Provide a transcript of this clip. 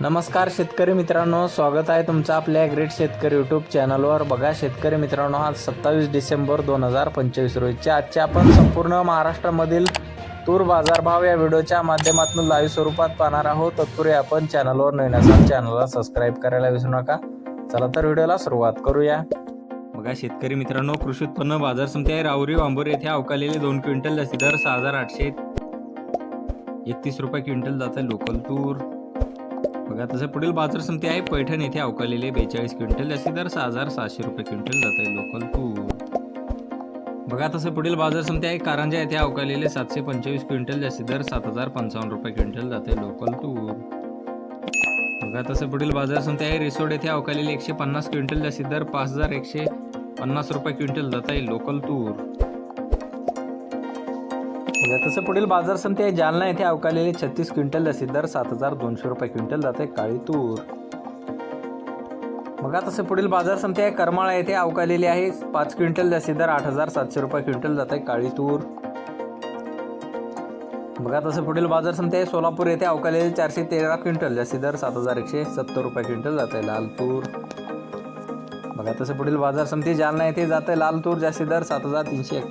नमस्कार शेतकरी मित्रांनो, स्वागत आहे तुमचं आपल्या ग्रेट शेतकरी यूट्यूब चॅनलवर। बघा शेतकरी मित्रांनो, आज 27 डिसेंबर 2025 रोजीचे आजचे आपण संपूर्ण महाराष्ट्रामधील तूर बाजारभाव या व्हिडिओच्या माध्यमातून लाईव्ह स्वरूपात पाहणार आहोत। तत्पूर्वी आपण चॅनलवर नवीन असाल चॅनलला सबस्क्राइब करायला विसरू नका। चला तर व्हिडिओला सुरुवात करूया। बघा शेतकरी मित्रांनो, कृषी उत्पन्न बाजार समिती आहे राऊरी वांबोर येथे अवकालेले 2 क्विंटल जास्ती दर 6831 रुपये क्विंटल जात आहे लोकल तूर। बघा तसं पुढील बाजार समिती आहे पैठण येथे अवकालेले 42 क्विंटल जास्ती दर 6700 रुपये क्विंटल जात आहे लोकल तूर। बघा तसं पुढील बाजार समिती आहे कारंजा येथे अवकालेले 725 क्विंटल जास्ती दर 7055 रुपये क्विंटल जात आहे लोकल तूर। बघा तसं पुढील बाजार समिती आहे रिसोड येथे अवकालेले 150 क्विंटल जास्ती दर 5150 रुपये क्विंटल जात आहे लोकल तूर। तसं पुढील बाजार समिती आहे जालना येथे अवकालेले 36 क्विंटल जास्ती दर 7200 रुपये क्विंटल जाते काळी तूर। बघा तसं पुढील बाजार समिती आहे करमाळा येथे अवकालेली आहे 5 क्विंटल जास्ती दर 8700 रुपये क्विंटल जाते काळी तूर। बघा तसं पुढील बाजार समिती आहे सोलापूर येथे अवकालेले 413 क्विंटल जास्ती दर 7170 रुपये क्विंटल जाते लाल तूर। बघा तसं पुढील बाजार समिती जालना येथे जाते लाल तूर जास्ती दर 7351